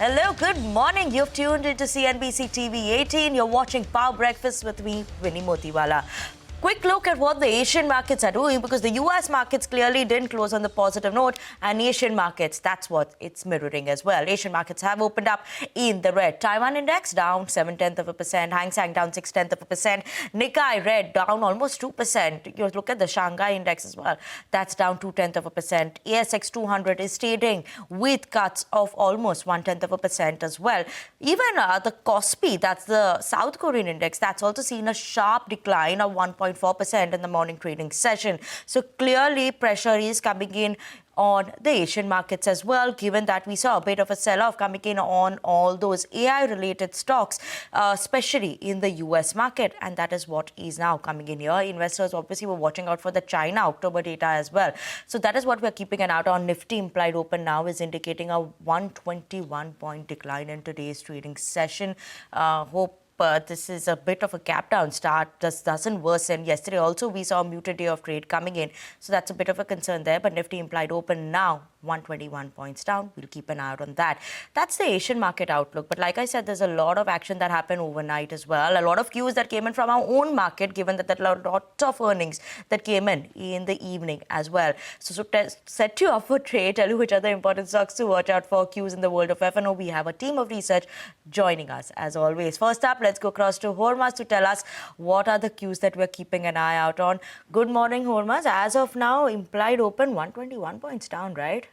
Hello, good morning. You've tuned into CNBC TV18. You're watching Power Breakfast with me, Vinny Motiwala. Quick look at what the Asian markets are doing, because the US markets clearly didn't close on the positive note, and Asian markets, that's what it's mirroring as well. Asian markets have opened up in the red. Taiwan index down 0.7%, Hang Seng down 0.6%, Nikkei red down almost 2%. You look at the Shanghai index as well, that's down 0.2%. ASX 200 is trading with cuts of almost 0.1% as well. Even the Kospi, that's the South Korean index, that's also seen a sharp decline of 1.4% in the morning trading session. So clearly pressure is coming in on the Asian markets as well, given that we saw a bit of a sell-off coming in on all those AI-related stocks, especially in the US market. And that is what is now coming in here. Investors obviously were watching out for the China October data as well. So that is what we're keeping an eye on. Nifty implied open now is indicating a 121-point decline in today's trading session. But this is a bit of a gap down start. This doesn't worsen. Yesterday also we saw a muted day of trade coming in. So that's a bit of a concern there. But Nifty implied open now 121 points down. We'll keep an eye out on that. That's the Asian market outlook. But like I said, there's a lot of action that happened overnight as well. A lot of cues that came in from our own market, given that there are lots of earnings that came in the evening as well. So set you up for trade, tell you which are the important stocks to watch out for, cues in the world of F&O. We have a team of research joining us as always. First up, let's go across to Hormaz to tell us what are the cues that we're keeping an eye out on. Good morning, Hormaz. As of now, implied open 121 points down, right?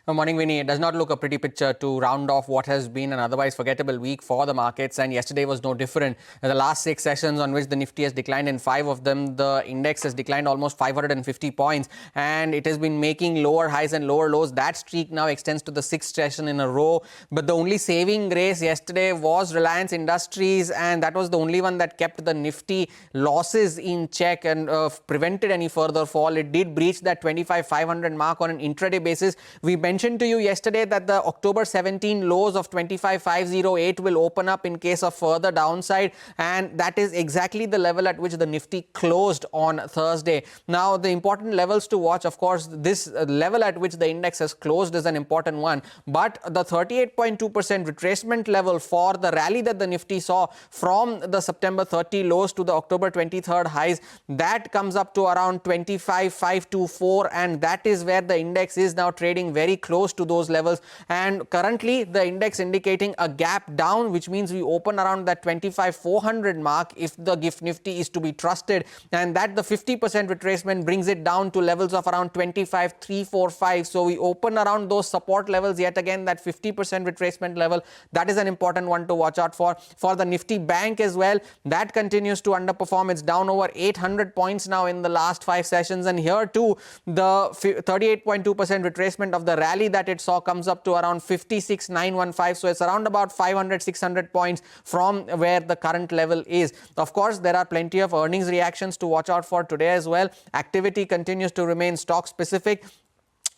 Good morning, Vinny. It does not look a pretty picture to round off what has been an otherwise forgettable week for the markets, and yesterday was no different. In the last 6 sessions on which the Nifty has declined in 5 of them, the index has declined almost 550 points, and it has been making lower highs and lower lows. That streak now extends to the 6th session in a row. But the only saving grace yesterday was Reliance Industries, and that was the only one that kept the Nifty losses in check and prevented any further fall. It did breach that 25,500 mark on an intraday basis. We mentioned to you yesterday that the October 17 lows of 25,508 will open up in case of further downside, and that is exactly the level at which the Nifty closed on Thursday. Now, the important levels to watch, of course, this level at which the index has closed is an important one, but the 38.2% retracement level for the rally that the Nifty saw from the September 30 lows to the October 23rd highs, that comes up to around 25,524, and that is where the index is now trading very close to those levels. And currently the index indicating a gap down, which means we open around that 25,400 mark if the GIFT Nifty is to be trusted, and that the 50% retracement brings it down to levels of around 25,345. So we open around those support levels yet again. That 50% retracement level, that is an important one to watch out for. For the Nifty Bank as well, that continues to underperform. It's down over 800 points now in the last 5 sessions, and here too the 38.2% retracement of the rally that it saw comes up to around 56,915. So it's around about 500-600 points from where the current level is. Of course, there are plenty of earnings reactions to watch out for today as well. Activity continues to remain stock specific.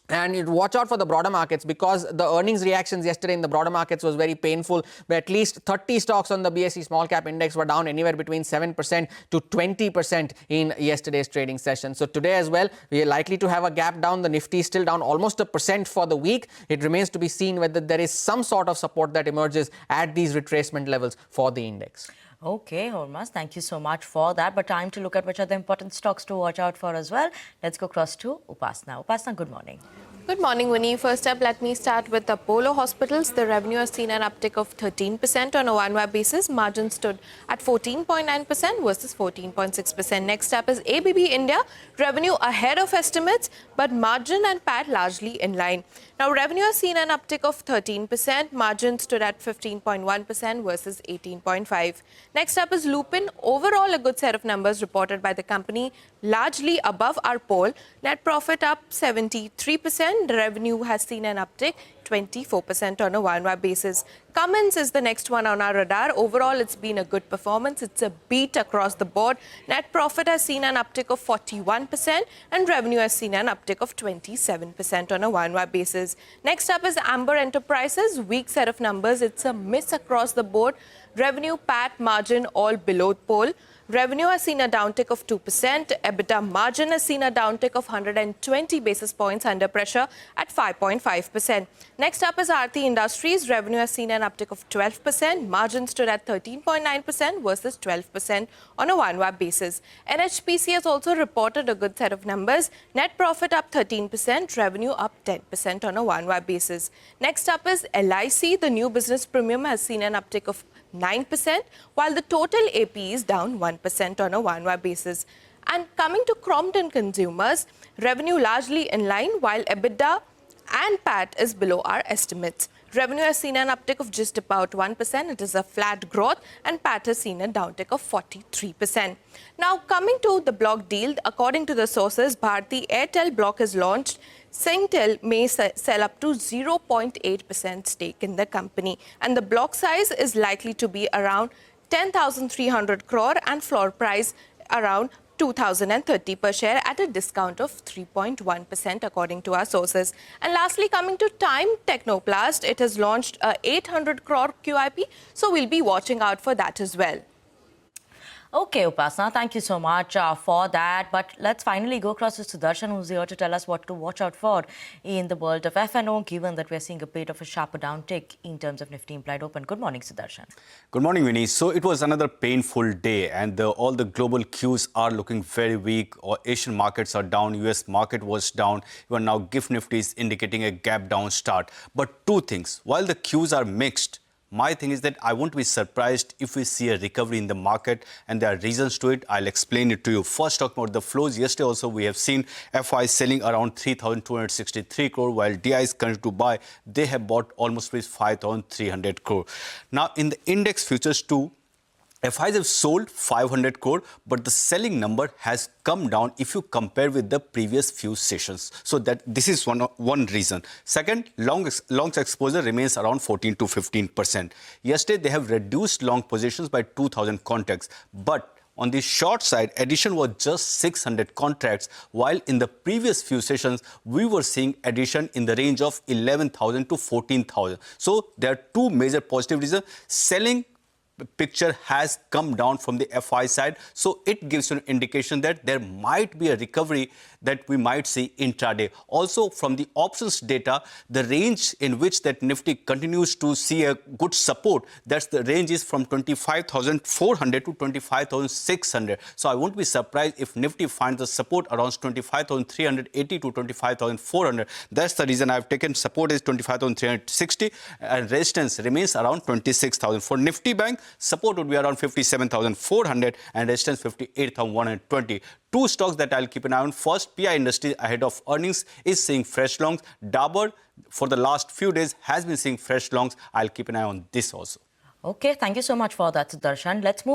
And you watch out for the broader markets, because the earnings reactions yesterday in the broader markets was very painful, where at least 30 stocks on the BSE small cap index were down anywhere between 7% to 20% in yesterday's trading session. So today as well, we are likely to have a gap down. The Nifty is still down almost 1% for the week. It remains to be seen whether there is some sort of support that emerges at these retracement levels for the index. Okay, Hormaz, thank you so much for that. But time to look at which are the important stocks to watch out for as well. Let's go across to Upasna. Upasna, good morning. Good morning, Winnie. First up, let me start with Apollo Hospitals. The revenue has seen an uptick of 13% on a one-year basis. Margin stood at 14.9% versus 14.6%. Next up is ABB India. Revenue ahead of estimates, but margin and PAT largely in line. Now, revenue has seen an uptick of 13%. Margin stood at 15.1% versus 18.5%. Next up is Lupin. Overall, a good set of numbers reported by the company, largely above our poll. Net profit up 73%. Revenue has seen an uptick 24% on a one-year basis. Cummins is the next one on our radar. Overall, it's been a good performance. It's a beat across the board. Net profit has seen an uptick of 41% and revenue has seen an uptick of 27% on a one-year basis. Next up is Amber Enterprises. Weak set of numbers. It's a miss across the board. Revenue, PAT, margin all below poll. Revenue has seen a downtick of 2%. EBITDA margin has seen a downtick of 120 basis points under pressure at 5.5%. Next up is Aarti Industries. Revenue has seen an uptick of 12%. Margin stood at 13.9% versus 12% on a one-year basis. NHPC has also reported a good set of numbers. Net profit up 13%, revenue up 10% on a one-year basis. Next up is LIC. The new business premium has seen an uptick of 9%, while the total AP is down 1% on a one-year basis. And coming to Crompton Consumers, revenue largely in line, while EBITDA and PAT is below our estimates. Revenue has seen an uptick of just about 1%. It is a flat growth, and PAT has seen a downtick of 43%. Now, coming to the block deal, according to the sources, Bharti Airtel block is launched. Singtel may sell up to 0.8% stake in the company, and the block size is likely to be around 10,300 crore and floor price around 2,030 per share at a discount of 3.1% according to our sources. And lastly, coming to Time Technoplast, it has launched a 800 crore QIP, so we'll be watching out for that as well. Okay, Upasana, thank you so much for that. But let's finally go across to Sudarshan, who's here to tell us what to watch out for in the world of F&O, given that we're seeing a bit of a sharper downtick in terms of Nifty implied open. Good morning, Sudarshan. Good morning, Winnie. So it was another painful day, and all the global cues are looking very weak. Asian markets are down, US market was down. Even now, GIFT Nifty is indicating a gap down start. But two things, while the cues are mixed, my thing is that I won't be surprised if we see a recovery in the market, and there are reasons to it. I'll explain it to you. First, talking about the flows. Yesterday also we have seen FI selling around 3,263 crore, while DIs continue to buy. They have bought almost 5,300 crore. Now, in the index futures too, FIs have sold 500 crore, but the selling number has come down if you compare with the previous few sessions. So that this is one reason. Second, longs exposure remains around 14 to 15%. Yesterday, they have reduced long positions by 2,000 contracts, but on the short side, addition was just 600 contracts, while in the previous few sessions, we were seeing addition in the range of 11,000 to 14,000. So there are two major positive reasons. Selling picture has come down from the FI side, so it gives you an indication that there might be a recovery that we might see intraday. Also, from the options data, the range in which that Nifty continues to see a good support, that's the range is from 25,400 to 25,600. So I won't be surprised if Nifty finds the support around 25,380 to 25,400. That's the reason I've taken support is 25,360 and resistance remains around 26,000. For Nifty Bank, support would be around 57,400 and resistance 58,120. Two stocks that I'll keep an eye on. First, PI Industries ahead of earnings is seeing fresh longs. Dabur for the last few days has been seeing fresh longs. I'll keep an eye on this also. Okay, thank you so much for that, Sudarshan. Let's move